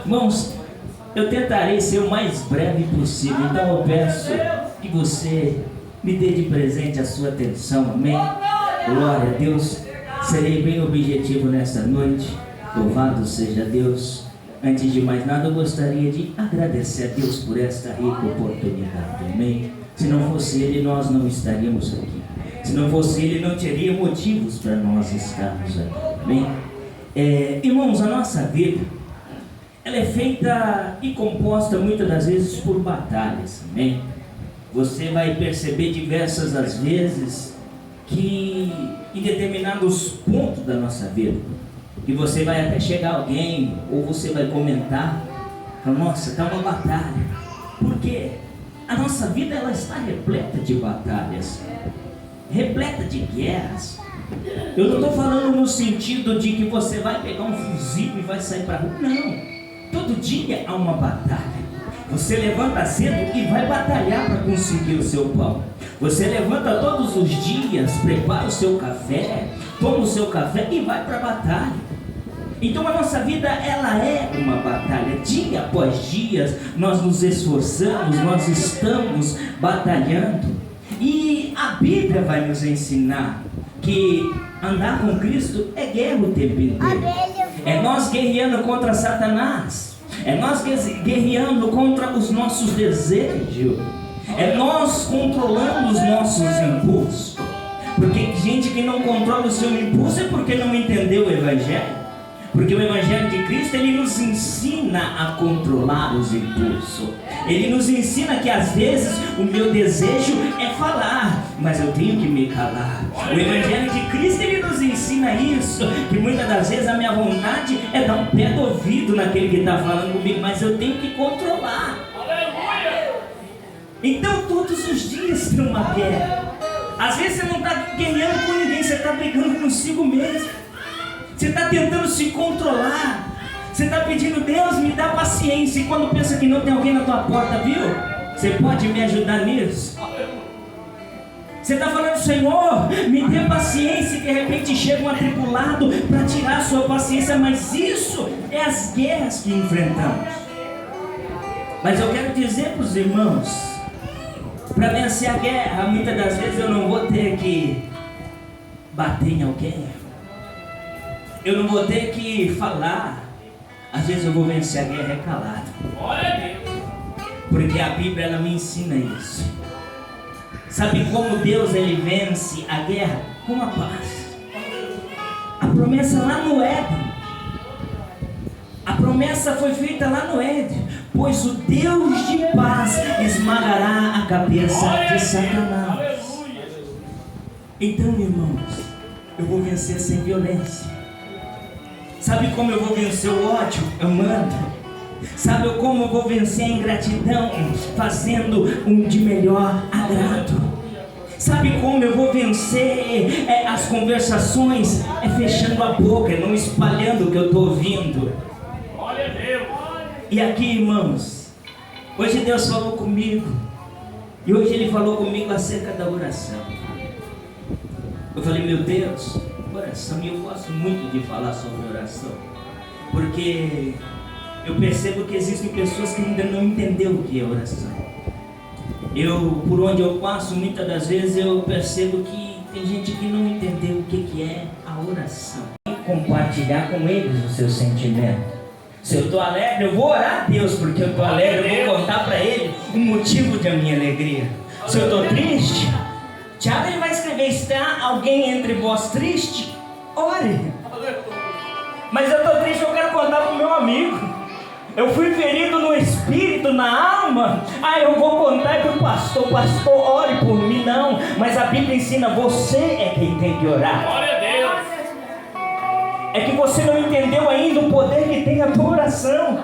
Irmãos, eu tentarei ser o mais breve possível, então eu peço que você me dê de presente a sua atenção, amém? Glória a Deus. Serei bem objetivo nesta noite. Louvado seja Deus. Antes de mais nada, eu gostaria de agradecer a Deus por esta rica oportunidade, amém? Se não fosse Ele, nós não estaríamos aqui. Se não fosse Ele, não teria motivos para nós estarmos aqui, amém? Irmãos, a nossa vida, ela é feita e composta muitas das vezes por batalhas, amém? Você vai perceber diversas as vezes que em determinados pontos da nossa vida, que você vai até chegar alguém, ou você vai comentar, nossa, está uma batalha. Por quê? A nossa vida, ela está repleta de batalhas, repleta de guerras. Eu não estou falando no sentido de que você vai pegar um fuzil e vai sair para a rua, não. Todo dia há uma batalha. Você levanta cedo e vai batalhar para conseguir o seu pão. Você levanta todos os dias, prepara o seu café, toma o seu café e vai para a batalha. Então a nossa vida, ela é uma batalha. Dia após dia nós nos esforçamos, nós estamos batalhando. E a Bíblia vai nos ensinar que andar com Cristo é guerra o tempo inteiro. É nós guerreando contra Satanás. É nós guerreando contra os nossos desejos. É nós controlando os nossos impulsos. Porque gente que não controla o seu impulso é porque não entendeu o Evangelho. Porque o Evangelho de Cristo, ele nos ensina a controlar os impulsos. Ele nos ensina que às vezes o meu desejo é falar, mas eu tenho que me calar. O Evangelho de Cristo, ele nos ensina isso, que muitas das vezes a minha vontade é dar um pé do ouvido naquele que está falando comigo, mas eu tenho que controlar. Então todos os dias tem uma guerra. Às vezes você não está guerreando com ninguém, você está brigando consigo mesmo. Você está tentando se controlar. Você está pedindo, Deus, me dá paciência. E quando pensa que não tem alguém na tua porta, viu? Você pode me ajudar nisso? Você está falando, Senhor, me dê paciência. E de repente chega um atribulado para tirar a sua paciência. Mas isso é as guerras que enfrentamos. Mas eu quero dizer para os irmãos, para vencer a guerra, muitas das vezes eu não vou ter que bater em alguém. Eu não vou ter que falar. Às vezes eu vou vencer a guerra calado. Porque a Bíblia, ela me ensina isso. Sabe como Deus, ele vence a guerra? Com a paz. A promessa lá no Éden. A promessa foi feita lá no Éden. Pois o Deus de paz esmagará a cabeça de Satanás. Então, irmãos, eu vou vencer sem violência. Sabe como eu vou vencer o ódio? Amando. Sabe como eu vou vencer a ingratidão? Fazendo um de melhor agrado. Sabe como eu vou vencer as conversações? Fechando a boca, não espalhando o que eu estou ouvindo. Glória a Deus. E aqui, irmãos, hoje Deus falou comigo. E hoje Ele falou comigo acerca da oração. Eu falei, meu Deus, oração, e eu gosto muito de falar sobre oração, porque eu percebo que existem pessoas que ainda não entenderam o que é oração. Por onde eu passo, muitas das vezes eu percebo que tem gente que não entendeu o que é a oração. E compartilhar com eles o seu sentimento. Se eu estou alegre, eu vou orar a Deus, porque eu estou alegre, eu vou contar para Ele o motivo da minha alegria. Se eu estou triste, Tiago, ele vai escrever, está alguém entre vós triste? Ore. Mas eu estou triste, eu quero contar para o meu amigo. Eu fui ferido no espírito, na alma. Eu vou contar para o pastor, ore por mim. Não, mas a Bíblia ensina, você é quem tem que orar. Glória a Deus. É que você não entendeu ainda o poder que tem a tua oração.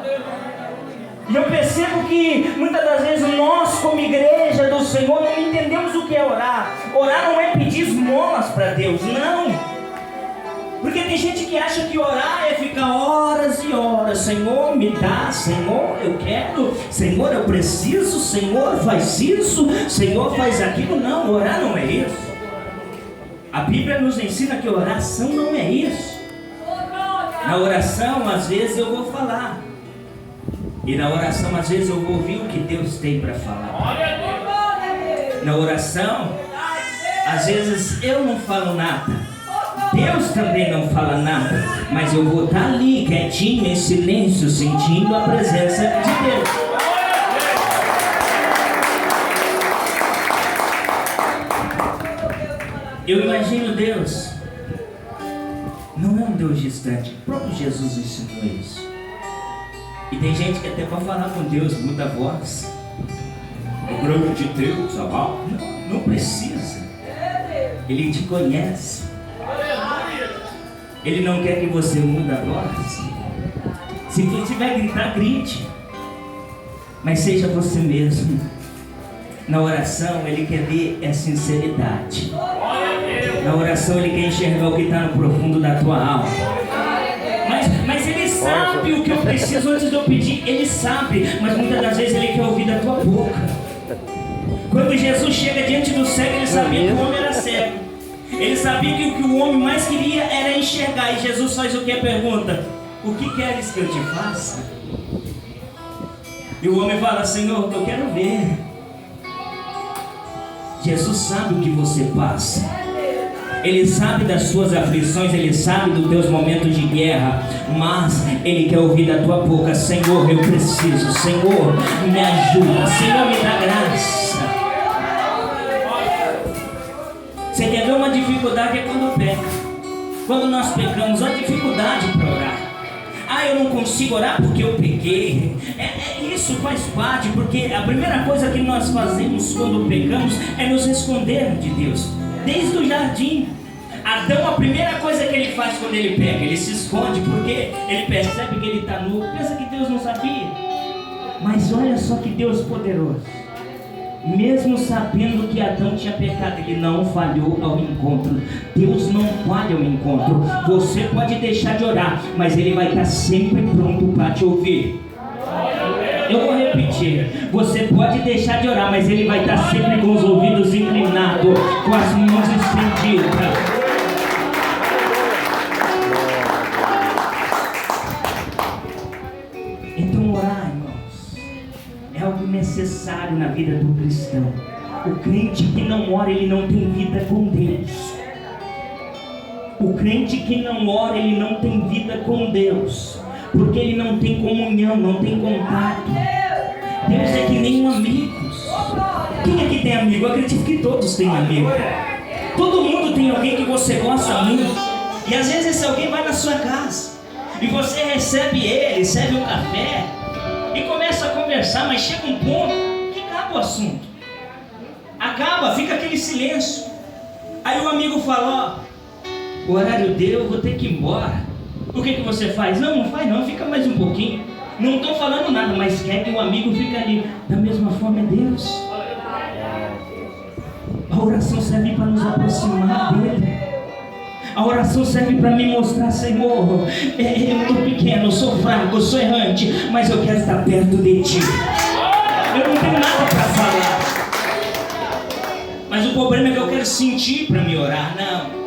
E eu percebo que muitas das vezes nós, como igreja do Senhor, não entendemos o que é orar. Orar não é pedir esmolas para Deus, não. Porque tem gente que acha que orar é ficar horas e horas. Senhor, me dá, Senhor, eu quero, Senhor, eu preciso, Senhor, faz isso, Senhor, faz aquilo. Não, orar não é isso. A Bíblia nos ensina que oração não é isso. Na oração, às vezes eu vou falar. E na oração, às vezes, eu vou ouvir o que Deus tem para falar. Na oração, às vezes, eu não falo nada. Deus também não fala nada. Mas eu vou estar ali, quietinho, em silêncio, sentindo a presença de Deus. Eu imagino Deus. Não é um Deus distante. O próprio Jesus ensinou isso. E tem gente que até para falar com Deus muda a voz. O grande de Deus, amado. Não precisa. Ele te conhece. Ele não quer que você mude a voz. Se você vai gritar, grite. Mas seja você mesmo. Na oração, Ele quer ver a sinceridade. Na oração, Ele quer enxergar o que está no profundo da tua alma. Mas Ele sabe o que eu preciso antes de eu pedir. Ele sabe, mas muitas das vezes Ele quer ouvir da tua boca. Quando Jesus chega diante do cego, Ele sabia que o homem era cego. Ele sabia que o que o homem mais queria era enxergar. E Jesus faz o que? Pergunta: o que queres que eu te faça? E o homem fala: Senhor, eu quero ver. Jesus sabe o que você passa. Ele sabe das suas aflições, Ele sabe dos teus momentos de guerra, mas Ele quer ouvir da tua boca: Senhor, eu preciso, Senhor, me ajuda, Senhor, me dá graça. Você quer ver uma dificuldade? É quando peca. Quando nós pecamos, há dificuldade para orar. Eu não consigo orar porque eu pequei. Isso faz parte, porque a primeira coisa que nós fazemos quando pecamos é nos esconder de Deus. Desde o jardim, Adão, a primeira coisa que ele faz quando ele peca, ele se esconde, porque ele percebe que ele está nu. Pensa que Deus não sabia. Mas olha só que Deus poderoso. Mesmo sabendo que Adão tinha pecado, ele não falhou ao encontro. Deus não falha ao encontro. Você pode deixar de orar, mas Ele vai estar sempre pronto para te ouvir. Eu vou repetir. Você pode deixar de orar, mas Ele vai estar sempre com os ouvidos inclinados, com as mãos estendidas. Então orar, irmãos, é algo necessário na vida do cristão. O crente que não ora, ele não tem vida com Deus. O crente que não ora, ele não tem vida com Deus, porque ele não tem comunhão, não tem contato. Deus é que nem um amigo. Quem aqui tem amigo? Eu acredito que todos têm amigo. Todo mundo tem alguém que você gosta muito. E às vezes esse alguém vai na sua casa e você recebe ele, serve um café e começa a conversar, mas chega um ponto que acaba o assunto. Acaba, fica aquele silêncio. Aí o amigo fala: ó, o horário deu, eu vou ter que ir embora. O que você faz? Não faz não, fica mais um pouquinho. Não estou falando nada, mas quer que o amigo fique ali. Da mesma forma é Deus. A oração serve para nos aproximar dele. A oração serve para me mostrar: Senhor, eu estou pequeno, eu sou fraco, eu sou errante, mas eu quero estar perto de Ti. Eu não tenho nada para falar, mas o problema é que eu quero sentir para me orar. Não,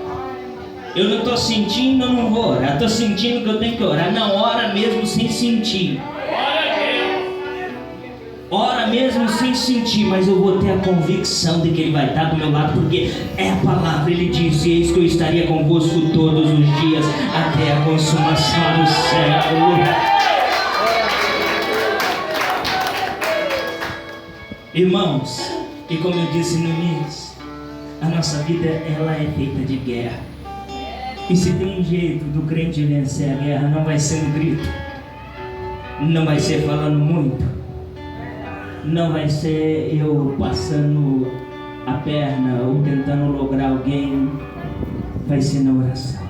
eu não estou sentindo, eu não vou orar. Estou sentindo que eu tenho que orar. Não, ora mesmo sem sentir. Ora mesmo sem sentir, mas eu vou ter a convicção de que Ele vai estar do meu lado, porque é a palavra. Ele disse: eis que eu estaria convosco todos os dias, até a consumação do século. Irmãos, e como eu disse no início, a nossa vida, ela é feita de guerra. E se tem um jeito do crente vencer a guerra, não vai ser no grito, não vai ser falando muito, não vai ser eu passando a perna ou tentando lograr alguém, vai ser na oração.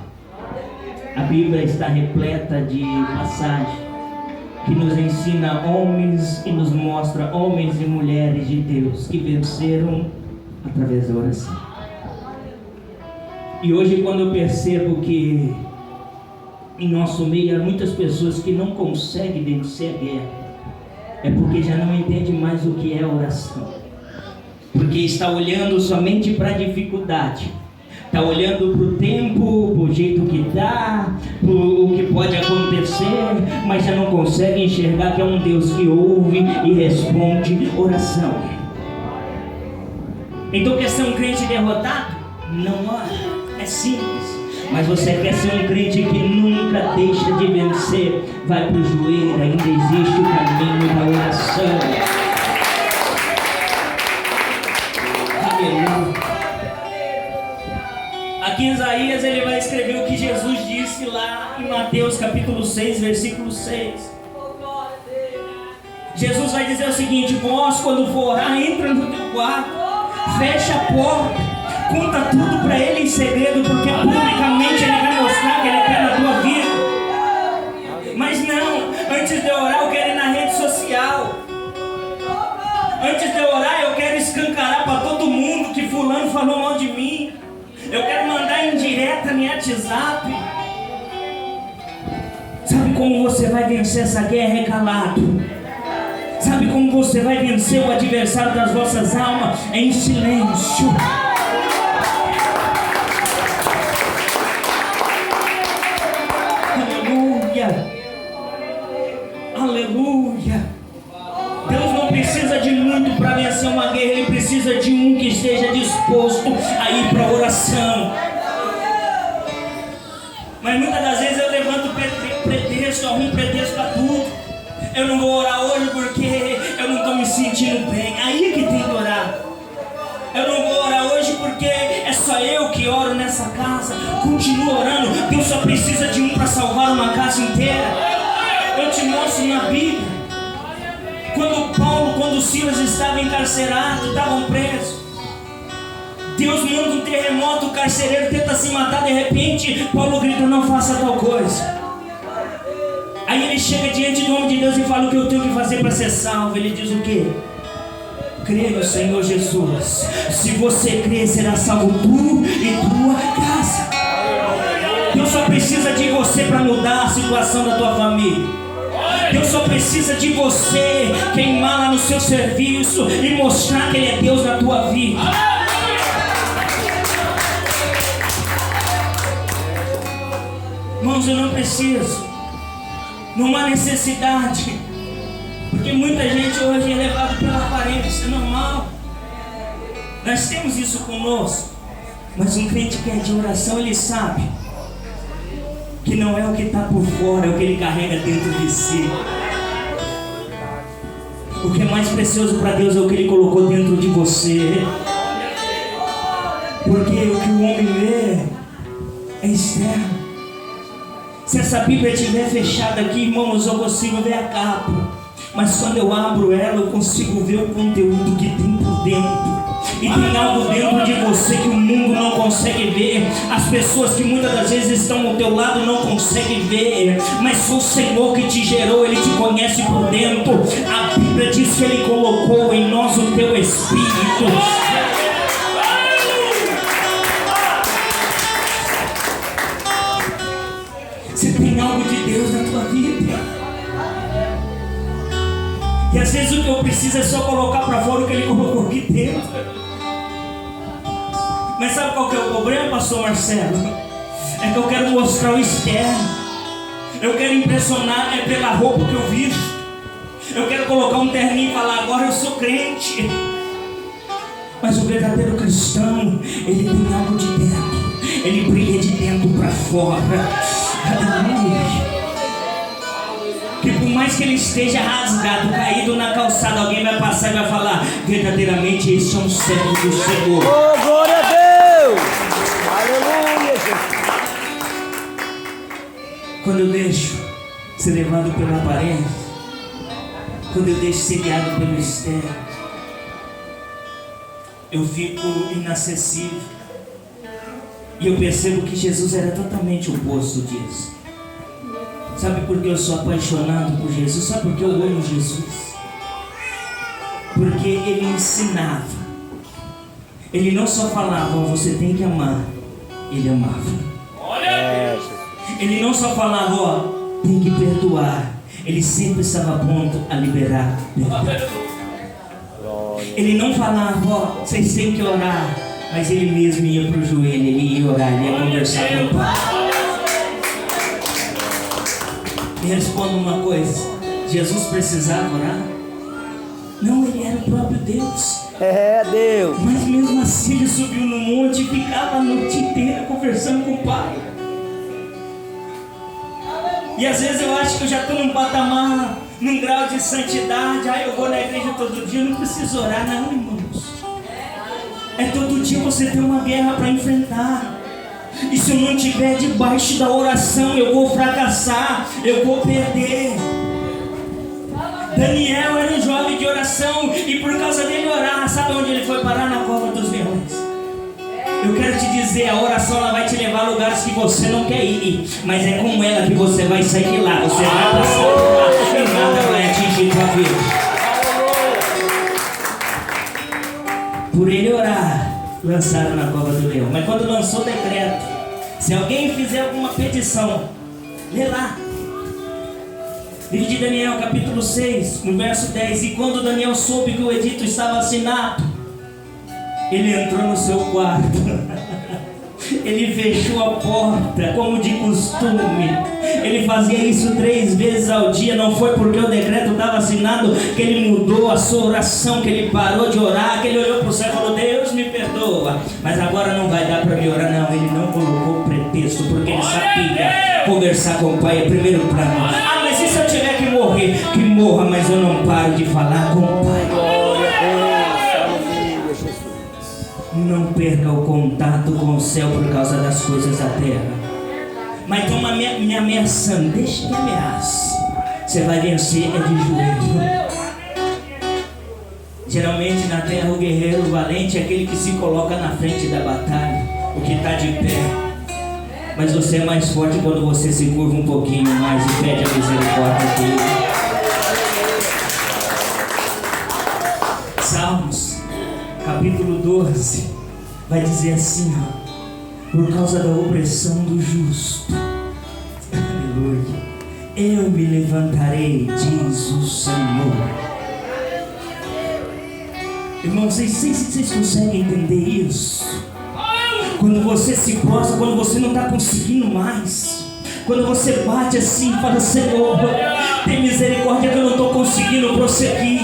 A Bíblia está repleta de passagens que nos ensina homens e nos mostra homens e mulheres de Deus que venceram através da oração. E hoje, quando eu percebo que em nosso meio há muitas pessoas que não conseguem vencer a guerra, é porque já não entende mais o que é oração. Porque está olhando somente para a dificuldade, está está olhando para o tempo, para o jeito que está, para o que pode acontecer, mas já não consegue enxergar que é um Deus que ouve e responde oração. Então quer ser um crente derrotado? Não ora, é simples. Mas você quer ser um crente que nunca deixa de vencer? Vai para o joelho, ainda existe o caminho da oração. Aleluia. Aqui em Isaías ele vai escrever o que Jesus disse lá em Mateus capítulo 6, versículo 6. Jesus vai dizer o seguinte: vós quando for orar, entra no teu quarto, fecha a porta, conta tudo para ele em segredo, porque publicamente ele vai mostrar que ele quer na tua vida. Mas não, antes de eu orar eu quero ir na rede social. Antes de eu orar eu quero escancarar para todo mundo que fulano falou mal de mim. Eu quero mandar indireta no WhatsApp. Sabe como você vai vencer essa guerra? É calado. Sabe como você vai vencer o adversário das vossas almas? É em silêncio. Aleluia. Aleluia. Deus não precisa de muito para vencer uma guerra. Ele precisa de um que esteja disposto a ir para a oração. Mas muitas das vezes eu levanto pretexto, arrumo pretexto para tudo. Eu não vou orar hoje porque eu não estou me sentindo bem. Aí é que tem que orar. Eu não vou orar hoje porque é só eu que oro nessa casa. Continua orando. Deus só precisa de um para salvar uma casa inteira. Eu te mostro na Bíblia. Quando Silas estava encarcerado, estavam presos, Deus manda um terremoto, o carcereiro tenta se matar, de repente Paulo grita: não faça tal coisa. Aí ele chega diante do homem de Deus e fala: o que eu tenho que fazer para ser salvo? Ele diz o quê? Crê no Senhor Jesus. Se você crer, será salvo tu e tua casa. Deus só precisa de você para mudar a situação da tua família. Deus só precisa de você queimar lá no seu serviço e mostrar que Ele é Deus na tua vida. Irmãos, eu não preciso. Não há necessidade. Porque muita gente hoje é levada pela aparência, é normal. Nós temos isso conosco. Mas um crente que é de oração, ele sabe que não é o que está por fora, é o que ele carrega dentro de si. O que é mais precioso para Deus é o que Ele colocou dentro de você. Porque o que o homem vê é externo. Se essa Bíblia estiver fechada aqui, irmãos, eu consigo ver a capa. Mas quando eu abro ela, eu consigo ver o conteúdo que tem por dentro. E tem algo dentro de você que o mundo não consegue ver. As pessoas que muitas das vezes estão ao teu lado não conseguem ver. Mas foi o Senhor que te gerou, Ele te conhece por dentro. A Bíblia diz que Ele colocou em nós o teu Espírito. Você tem algo de Deus na tua vida. E às vezes o que eu preciso é só colocar para fora o que Ele colocou aqui dentro. Mas sabe qual que é o problema, pastor Marcelo? É que eu quero mostrar o externo. Eu quero impressionar pela roupa que eu visto. Eu quero colocar um terninho e falar: agora eu sou crente. Mas o verdadeiro cristão, ele tem algo de dentro. Ele brilha de dentro para fora. Aleluia. Que por mais que ele esteja rasgado, caído na calçada, alguém vai passar e vai falar: verdadeiramente esse é um servo do Senhor. Oh, glória a Deus! Aleluia, Jesus! Quando eu deixo ser levado pela aparência, quando eu deixo ser guiado pelo externo, eu fico inacessível. E eu percebo que Jesus era totalmente o oposto disso. Sabe por que eu sou apaixonado por Jesus? Sabe por que eu amo Jesus? Porque Ele ensinava. Ele não só falava: você tem que amar. Ele amava. Ele não só falava: ó, tem que perdoar. Ele sempre estava pronto a liberar perdão. Ele não falava: ó, vocês têm que orar. Mas ele mesmo ia para o joelho, ele ia orar, ele ia conversar com o Pai. Me responda uma coisa: Jesus precisava orar? Não, ele era o próprio Deus. É, Deus. Mas mesmo assim ele subiu no monte e ficava a noite inteira conversando com o Pai. E às vezes eu acho que eu já estou num patamar, num grau de santidade. Eu vou na igreja todo dia, eu não preciso orar. Não, irmãos. É todo dia você tem uma guerra para enfrentar. E se eu não estiver debaixo da oração, eu vou fracassar, eu vou perder. Daniel era um jovem de oração, e por causa dele orar, sabe onde ele foi parar? Na cova dos leões. Eu quero te dizer, a oração ela vai te levar a lugares que você não quer ir, mas é com ela que você vai sair de lá. Você vai passar por lá e nada vai atingir tua vida. Por ele orar, lançaram na cova do leão. Mas quando lançou o decreto, se alguém fizer alguma petição, lê lá. Livro de Daniel, capítulo 6, no verso 10. E quando Daniel soube que o edito estava assinado, ele entrou no seu quarto. Ele fechou a porta, como de costume. Ele fazia isso 3 vezes ao dia. Não foi porque o decreto estava assinado que ele mudou a sua oração, que ele parou de orar, que ele olhou para o céu e falou: Deus me perdoa, mas agora não vai dar para me orar. Não, ele não colocou pretexto, porque ele sabia conversar com o Pai é primeiro plano. Mas e se eu tiver que morrer? Que morra, mas eu não paro de falar com o Pai. Não perca o contato com o céu por causa das coisas da terra. Mas estão me ameaçando. Deixa que ameace. Você vai vencer é de joelho. Geralmente na terra o guerreiro valente é aquele que se coloca na frente da batalha, o que está de pé. Mas você é mais forte quando você se curva um pouquinho mais e pede a misericórdia dele. Salmos, capítulo 12, vai dizer assim: por causa da opressão do justo, aleluia, eu me levantarei, diz o Senhor. Irmãos, vocês conseguem entender isso? Quando você se prostra, quando você não está conseguindo mais, quando você bate assim e fala: Senhor, tem misericórdia que eu não estou conseguindo prosseguir.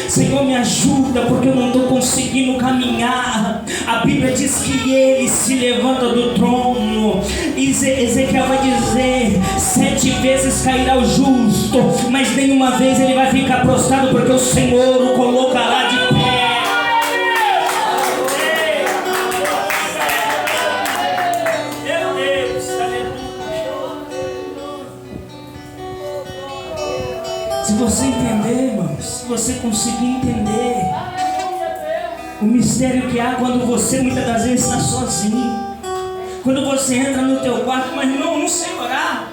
Senhor, me ajuda porque eu não estou conseguindo caminhar. A Bíblia diz que ele se levanta do trono. Ezequiel vai dizer: 7 vezes cairá o justo, mas nenhuma vez ele vai ficar prostrado, porque o Senhor o colocará de pé. Se você entender, irmãos, se você conseguir entender o mistério que há quando você muitas das vezes está sozinho, quando você entra no teu quarto, mas não sei orar,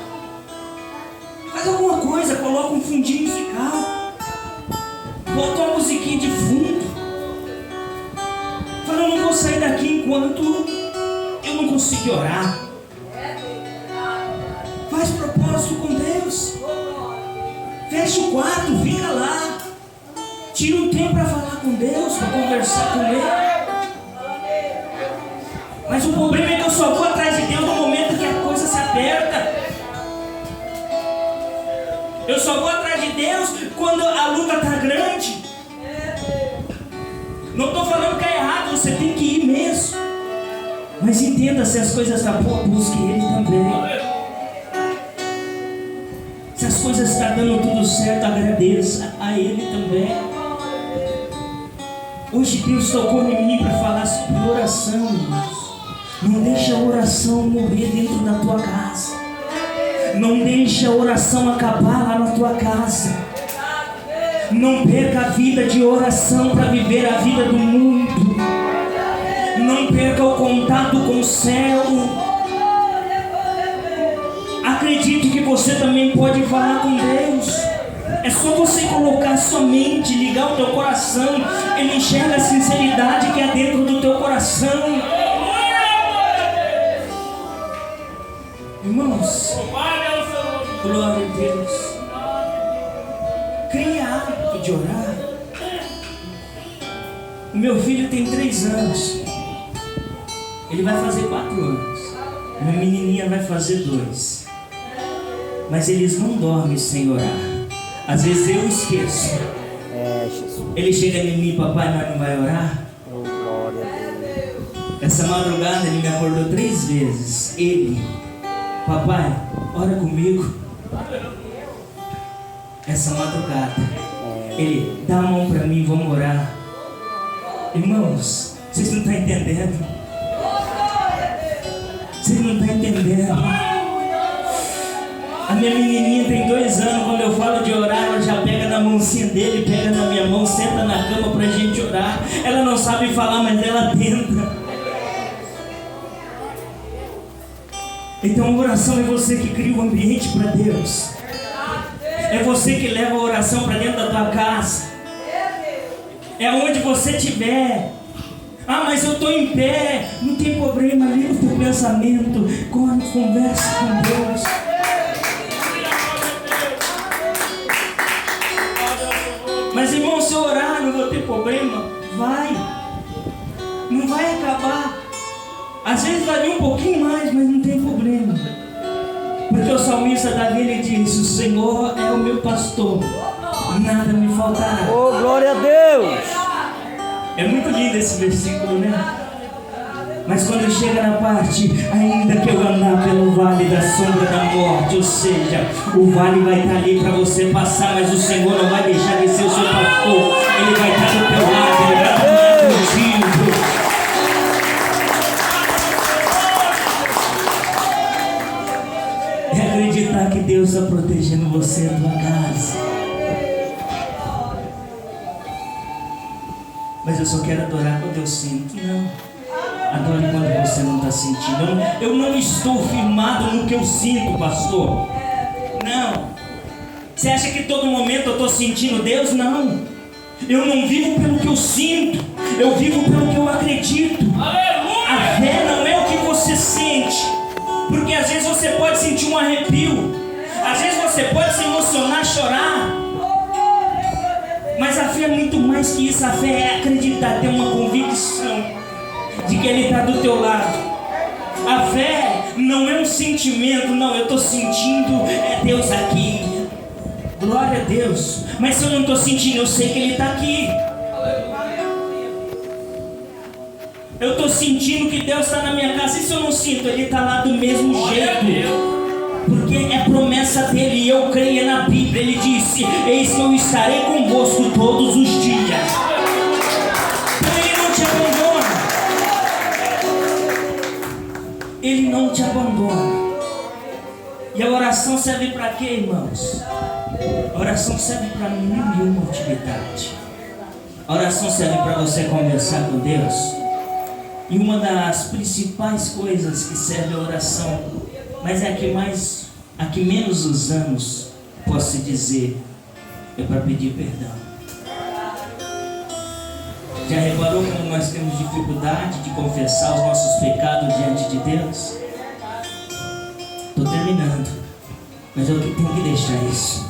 faz alguma coisa, coloca um fundinho musical, bota uma musiquinha de fundo, fala: eu não vou sair daqui enquanto eu não conseguir orar. Faz propósito com Deus. Fecha o quarto, fica lá. Tira um tempo para falar com Deus, para conversar com Ele. Mas o problema é que eu só vou atrás de Deus no momento que a coisa se aperta. Eu só vou atrás de Deus quando a luta está grande. Não estou falando que é errado, você tem que ir mesmo. Mas entenda, se as coisas estão boas, busque Ele também. Se as coisas estão dando tudo certo, agradeça a Ele também. Hoje Deus tocou em mim para falar sobre oração, irmãos. Não deixa a oração morrer dentro da tua casa. Não deixa a oração acabar lá na tua casa. Não perca a vida de oração para viver a vida do mundo. Não perca o contato com o céu. Acredite que você também pode falar com Deus. É só você colocar sua mente, ligar o teu coração. Ele enxerga a sinceridade que é dentro do teu coração. Irmãos, glória a Deus. Cria hábito de orar. O meu filho tem 3 anos. Ele vai fazer 4 anos. Minha menininha vai fazer 2. Mas eles não dormem sem orar. Às vezes eu esqueço. Jesus. Ele chega em mim, papai, nós não vai orar? Oh, glória a Deus. Essa madrugada ele me acordou 3 vezes. Ele, papai, ora comigo. Essa madrugada, ele dá a mão para mim, vamos orar. Irmãos, vocês não estão entendendo. Vocês não estão entendendo. A minha menininha tem 2 anos. Quando eu falo de orar, ela já pega na mãozinha dele, pega na minha mão, senta na cama pra gente orar. Ela não sabe falar, mas ela tenta. Então a oração é você que cria o ambiente para Deus. É você que leva a oração para dentro da tua casa. É onde você estiver. Ah, mas eu estou em pé. Não tem problema, liga o teu pensamento. Conversa com Deus. Mas irmão, se eu orar não vou ter problema. Vai. Não vai acabar. Às vezes vai vir um pouquinho mais, mas não tem problema. Porque o salmista Davi, ele disse: o Senhor é o meu pastor, nada me faltará. Oh, glória a Deus. É muito lindo esse versículo, né? Mas quando chega na parte, ainda que eu andar pelo vale da sombra da morte, ou seja, o vale vai estar ali para você passar, mas o Senhor não vai deixar de ser o seu pastor. Ele vai estar do teu lado, ele vai estar contigo. É acreditar que Deus está protegendo você e a tua casa. Mas eu só quero adorar quando eu sinto. Não. Adore quando você não está sentindo. Eu não estou firmado no que eu sinto, pastor. Não. Você acha que todo momento eu estou sentindo Deus? Não. Eu não vivo pelo que eu sinto. Eu vivo pelo que eu acredito. A fé não é o que você sente. Porque às vezes você pode sentir um arrepio. Às vezes você pode se emocionar, chorar. Mas a fé é muito mais que isso. A fé é acreditar, ter uma convicção de que Ele está do teu lado. A fé não é um sentimento. Não, eu estou sentindo é Deus aqui. Glória a Deus. Mas se eu não estou sentindo, eu sei que Ele está aqui. Eu estou sentindo que Deus está na minha casa. E se eu não sinto, Ele está lá do mesmo jeito. Porque é promessa dele e eu creio na Bíblia. Ele disse: eis que eu estarei convosco todos os dias. Então Ele não te abandona. Ele não te abandona. E a oração serve para quê, irmãos? A oração serve para mil e uma utilidade. A oração serve para você conversar com Deus. E uma das principais coisas que serve a oração, mas é a que menos usamos, posso dizer, é para pedir perdão. Já reparou como nós temos dificuldade de confessar os nossos pecados diante de Deus? Estou terminando, mas eu tenho que deixar isso.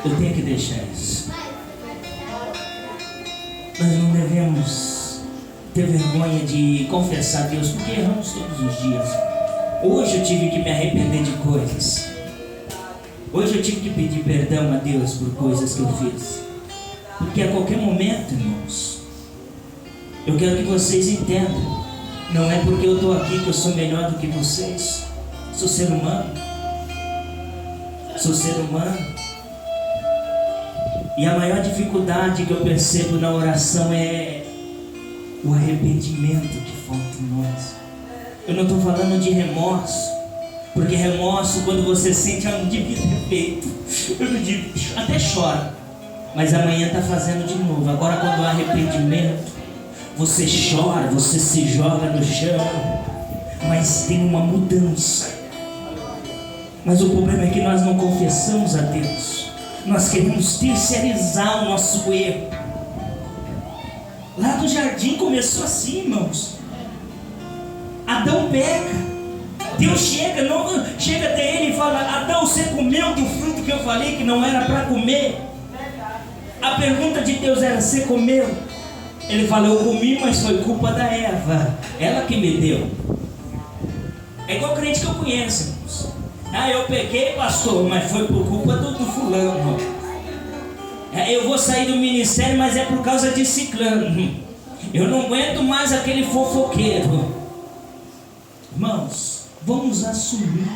Eu tenho que deixar isso. Nós não devemos ter vergonha de confessar a Deus, porque erramos todos os dias. Hoje eu tive que me arrepender de coisas. Hoje eu tive que pedir perdão a Deus por coisas que eu fiz. Porque a qualquer momento, irmãos, eu quero que vocês entendam. Não é porque eu estou aqui que eu sou melhor do que vocês. Sou ser humano. Sou ser humano. E a maior dificuldade que eu percebo na oração é o arrependimento que falta em nós. Eu não estou falando de remorso, porque remorso, quando você sente, eu não devia ter feito, eu não devia, até chora, mas amanhã está fazendo de novo. Agora, quando há arrependimento, você chora, você se joga no chão, mas tem uma mudança. Mas o problema é que nós não confessamos a Deus. Nós queremos terceirizar o nosso erro. Lá do jardim começou assim, irmãos. Adão peca. Deus chega até ele e fala: Adão, você comeu do fruto que eu falei que não era para comer? A pergunta de Deus era: você comeu? Ele fala, eu comi, mas foi culpa da Eva, ela que me deu. É igual crente que eu conheço, irmãos. Ah, eu peguei, pastor, mas foi por culpa do fulano. Eu vou sair do ministério, mas é por causa de ciclano. Eu não aguento mais aquele fofoqueiro. Irmãos, vamos assumir.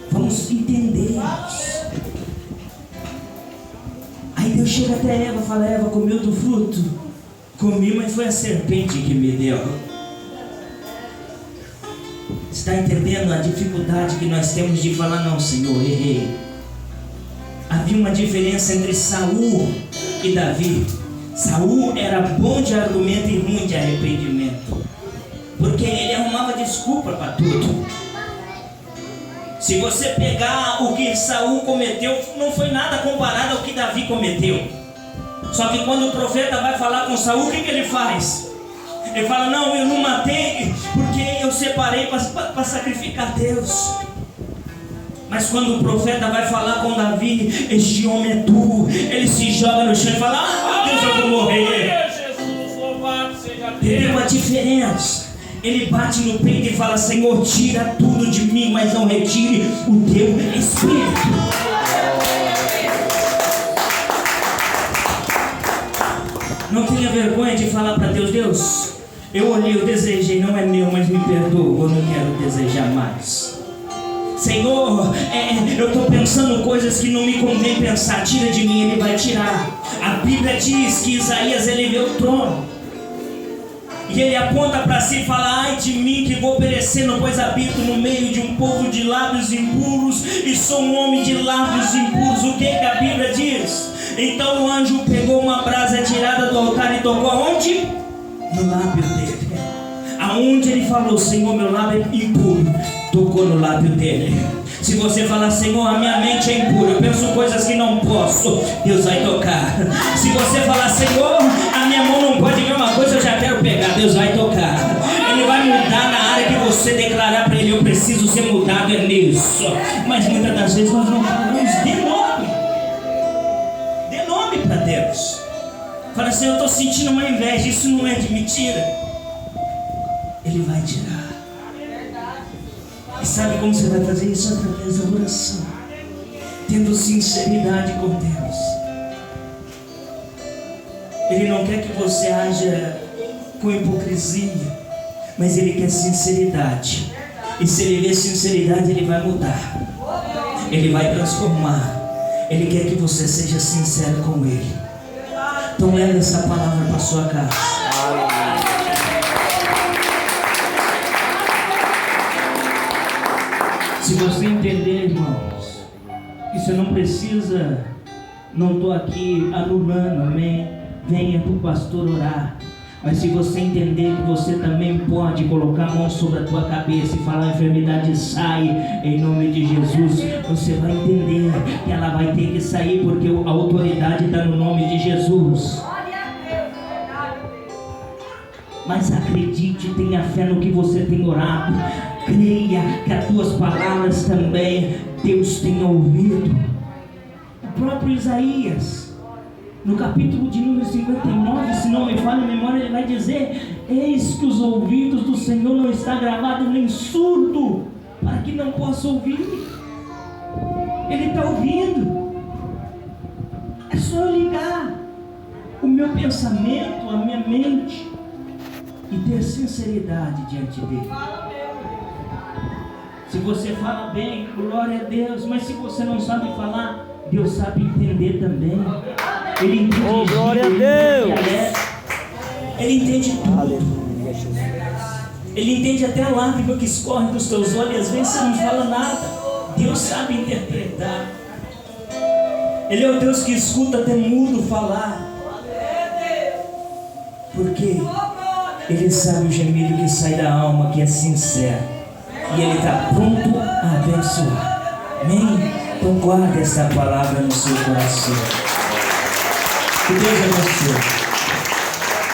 Vamos entender. Aí Deus chega até Eva e fala, Eva, comeu do fruto? Comi, mas foi a serpente que me deu. Está entendendo a dificuldade que nós temos de falar, não, Senhor, errei. Havia uma diferença entre Saul e Davi. Saul era bom de argumento e ruim de arrependimento, porque ele arrumava desculpa para tudo. Se você pegar o que Saul cometeu, não foi nada comparado ao que Davi cometeu. Só que quando o profeta vai falar com Saul, o que ele faz? Ele fala, não, eu não matei porque eu separei para sacrificar a Deus. Mas quando o profeta vai falar com Davi, este homem é tu, ele se joga no chão e fala, ah, Deus, eu vou morrer. Entendeu a diferença? Ele bate no peito e fala, Senhor, tira tudo de mim, mas não retire o teu espírito. Não tenha vergonha de falar para Deus, Deus, eu olhei, eu desejei, não é meu, mas me perdoa, eu não quero desejar mais. Senhor, eu estou pensando coisas que não me convém pensar, tira de mim, Ele vai tirar. A Bíblia diz que Isaías, ele vê o trono e ele aponta para si e fala, ai de mim que vou perecendo, pois habito no meio de um povo de lábios impuros e sou um homem de lábios impuros. O que a Bíblia diz? Então o anjo pegou uma brasa tirada do altar e tocou aonde? No lábio dele. Aonde ele falou, Senhor, meu lábio é impuro, tocou no lábio dele. Se você falar, Senhor, a minha mente é impura, eu penso coisas que não posso, Deus vai tocar. Se você falar, Senhor, a minha mão não pode ver uma coisa, eu já quero pegar, Deus vai tocar. Ele vai mudar na área que você declarar para Ele, eu preciso ser mudado, é nisso. Mas muitas das vezes nós não falamos, dê nome para Deus. Fala assim, eu estou sentindo uma inveja, isso não é de mentira. Ele vai tirar. E sabe como você vai fazer isso? Através da oração, tendo sinceridade com Deus. Ele não quer que você haja com hipocrisia, mas Ele quer sinceridade. E se Ele vê sinceridade, Ele vai mudar, Ele vai transformar. Ele quer que você seja sincero com Ele. Então leva essa palavra para sua casa. Se você entender, irmãos, que você não precisa, não estou aqui anulando, amém? Venha para o pastor orar. Mas se você entender que você também pode colocar a mão sobre a tua cabeça e falar, a enfermidade sai em nome de Jesus, você vai entender que ela vai ter que sair, porque a autoridade está no nome de Jesus. Mas acredite, tenha fé no que você tem orado. Creia que as tuas palavras também Deus tem ouvido. O próprio Isaías, no capítulo de número 59, se não me falha a memória, ele vai dizer, eis que os ouvidos do Senhor não está gravado nem surdo, para que não possa ouvir. Ele está ouvindo. É só eu ligar o meu pensamento, a minha mente, e ter sinceridade diante dele. Se você fala bem, glória a Deus, mas se você não sabe falar, Deus sabe entender também. Ele entende, glória a Deus. Ele entende tudo. Ele entende até a lágrima que escorre dos teus olhos, e às vezes você não fala nada. Deus sabe interpretar. Ele é o Deus que escuta até mudo falar. Porque Ele sabe o gemido que sai da alma, que é sincero. E Ele está pronto a abençoar. Amém? Então guarde essa palavra no seu coração. Que Deus abençoe.